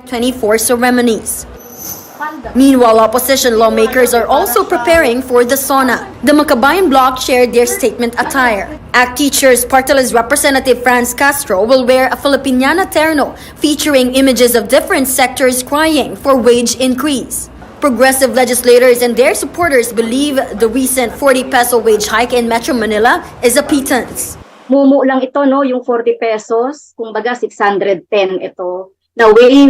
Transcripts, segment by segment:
24 ceremonies. Meanwhile, opposition lawmakers are also preparing for the SONA. The Makabayan bloc shared their statement attire. ACT Teachers Party List Representative Franz Castro will wear a Filipiniana terno featuring images of different sectors crying for wage increase. Progressive legislators and their supporters believe the recent 40 peso wage hike in Metro Manila is a pittance. Mumu lang ito, no, yung 40 pesos, kumbaga 610 ito, na way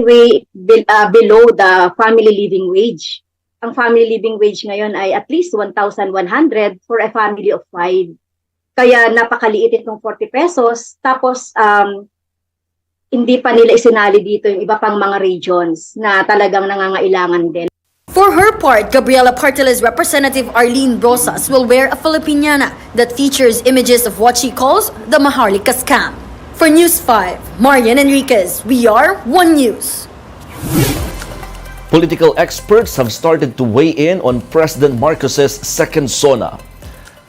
below the family living wage. Ang family living wage ngayon ay at least 1,100 for a family of 5. Kaya napakaliit itong 40 pesos. Tapos, hindi pa nila isinali dito yung iba pang mga regions na talagang nangangailangan din. For her part, Gabriela Partila's representative Arlene Rosas will wear a Filipiniana that features images of what she calls the Maharlika scam. For News 5, Marian Enriquez, we are One News. Political experts have started to weigh in on President Marcos's second SONA.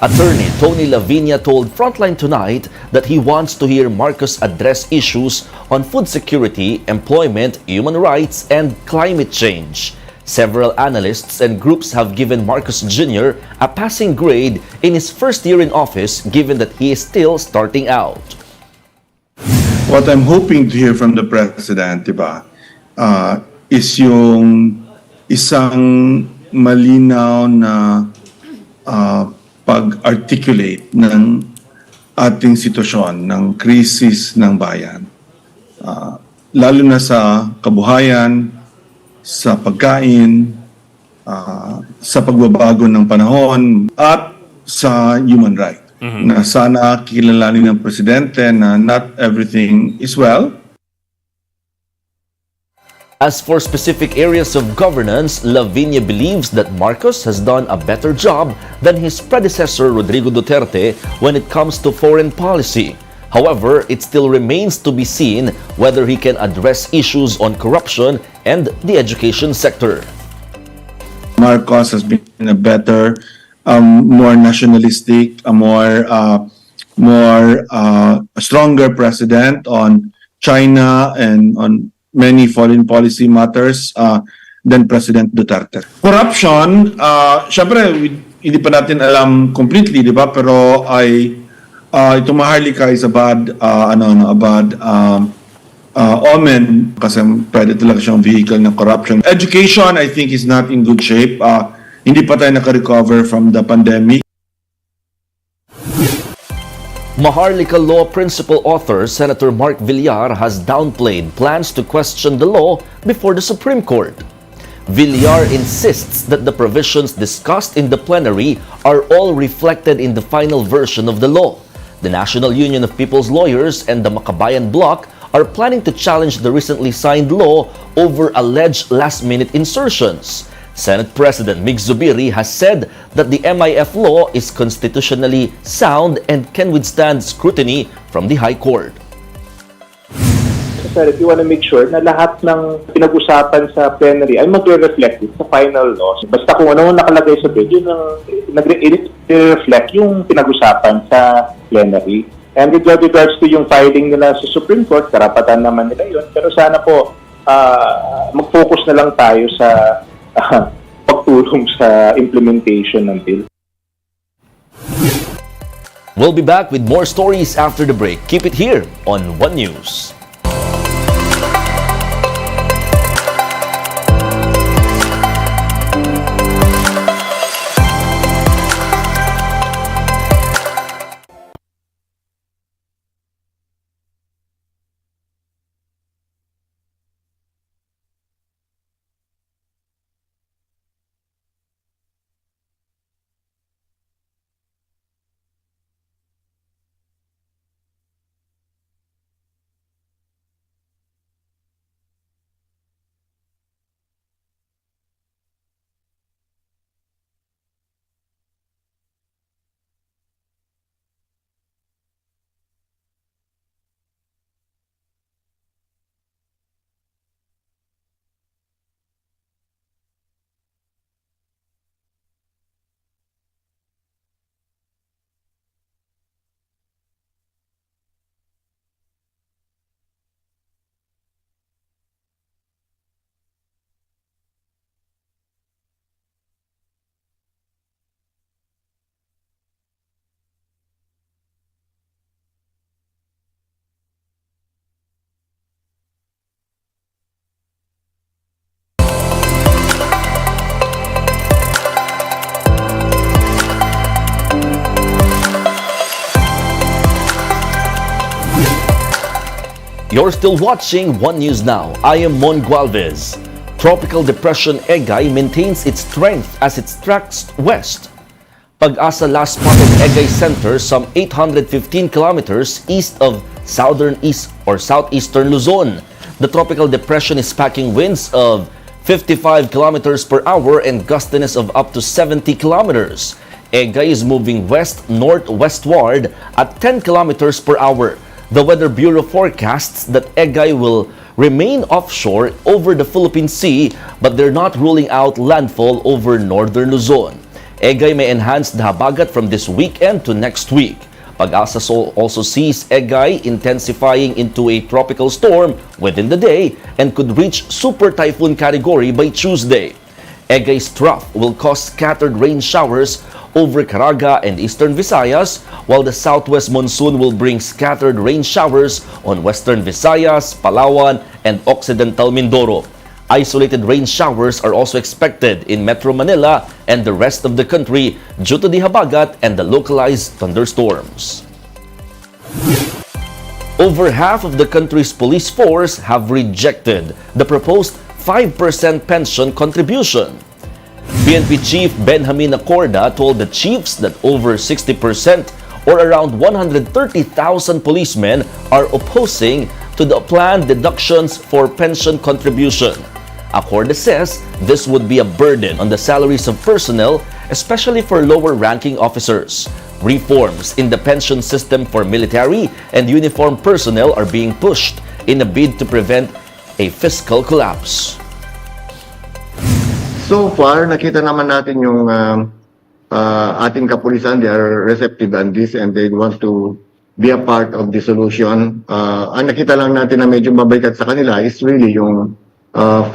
Attorney Tony Lavinia told Frontline Tonight that he wants to hear Marcos address issues on food security, employment, human rights, and climate change. Several analysts and groups have given Marcos Jr. a passing grade in his first year in office, given that he is still starting out. What I'm hoping to hear from the President, diba, is yung isang malinaw na pag-articulate ng ating sitwasyon, ng krisis ng bayan. Lalo na sa kabuhayan, sa pagkain, sa pagbabago ng panahon, at sa human rights. Na sana kilalanin ng Presidente na not everything is well. As for specific areas of governance, Lavinia believes that Marcos has done a better job than his predecessor Rodrigo Duterte when it comes to foreign policy. However, it still remains to be seen whether he can address issues on corruption and the education sector. Marcos has been a better, more nationalistic, a stronger president on China and on many foreign policy matters than President Duterte. Corruption, syempre hindi pa natin alam completely, di ba? Pero itong Maharlika is a bad omen kasi pwede talaga siyang vehicle ng corruption. Education, I think, is not in good shape. Hindi pa tayo naka-recover from the pandemic. Maharlika Law Principal Author Senator Mark Villar has downplayed plans to question the law before the Supreme Court. Villar insists that the provisions discussed in the plenary are all reflected in the final version of the law. The National Union of People's Lawyers and the Makabayan Bloc are planning to challenge the recently signed law over alleged last-minute insertions. Senate President Mig Zubiri has said that the MIF law is constitutionally sound and can withstand scrutiny from the High Court. Sir, if you want to make sure na lahat ng pinag-usapan sa plenary ay magre-reflect sa final law. Basta kung ano nakalagay sa bill, yun ang nagre-reflect yung pinag-usapan sa plenary. And with regards to yung filing nila sa Supreme Court, karapatan naman nila yun. Pero sana po, mag-focus na lang tayo sa pagtulong sa implementation ng bill. We'll be back with more stories after the break. Keep it here on One News. You're still watching One News Now. I am Mon Gualvez. Tropical Depression Egay maintains its strength as it tracks west. PAGASA last spotted Egay Center some 815 kilometers east of southeastern Luzon. The tropical depression is packing winds of 55 kilometers per hour and gustiness of up to 70 kilometers. Egay is moving west-northwestward at 10 kilometers per hour. The Weather Bureau forecasts that Egay will remain offshore over the Philippine Sea, but they're not ruling out landfall over northern Luzon. Egay may enhance the habagat from this weekend to next week. PAGASA also sees Egay intensifying into a tropical storm within the day and could reach super typhoon category by Tuesday. Egay's trough will cause scattered rain showers over Caraga and eastern Visayas, while the southwest monsoon will bring scattered rain showers on western Visayas, Palawan, and occidental Mindoro. Isolated rain showers are also expected in Metro Manila and the rest of the country due to the habagat and the localized thunderstorms. Over half of the country's police force have rejected the proposed 5% pension contribution. PNP Chief Benjamin Acorda told the chiefs that over 60% or around 130,000 policemen are opposing to the planned deductions for pension contribution. Acorda says this would be a burden on the salaries of personnel, especially for lower-ranking officers. Reforms in the pension system for military and uniformed personnel are being pushed in a bid to prevent a fiscal collapse. So far, nakita naman natin yung ating kapulisan, they are receptive on this and they want to be a part of the solution. Ang nakita lang natin na medyo mabalikat sa kanila is really yung 5%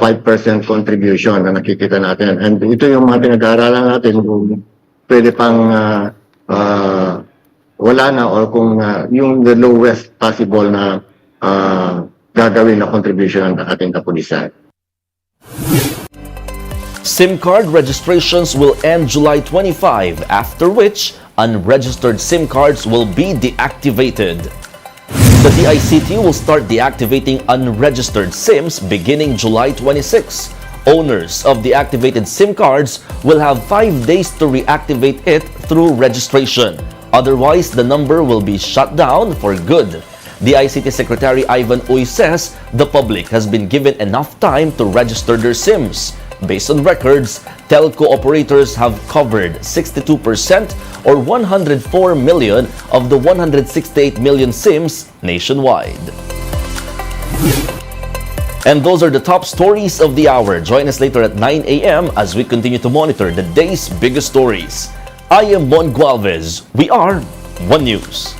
contribution na nakikita natin. And ito yung mga pinag-aaralan natin kung pwede pang wala na or kung yung the lowest possible na gagawin na contribution ng ating kapulisan. SIM card registrations will end July 25, after which unregistered SIM cards will be deactivated. The DICT will start deactivating unregistered SIMs beginning July 26. Owners of deactivated SIM cards will have 5 days to reactivate it through registration. Otherwise, the number will be shut down for good. DICT Secretary Ivan Uy says the public has been given enough time to register their SIMs. Based on records, telco operators have covered 62% or 104 million of the 168 million SIMs nationwide. And those are the top stories of the hour. Join us later at 9 a.m. as we continue to monitor the day's biggest stories. I am Mon Gualvez. We are One News.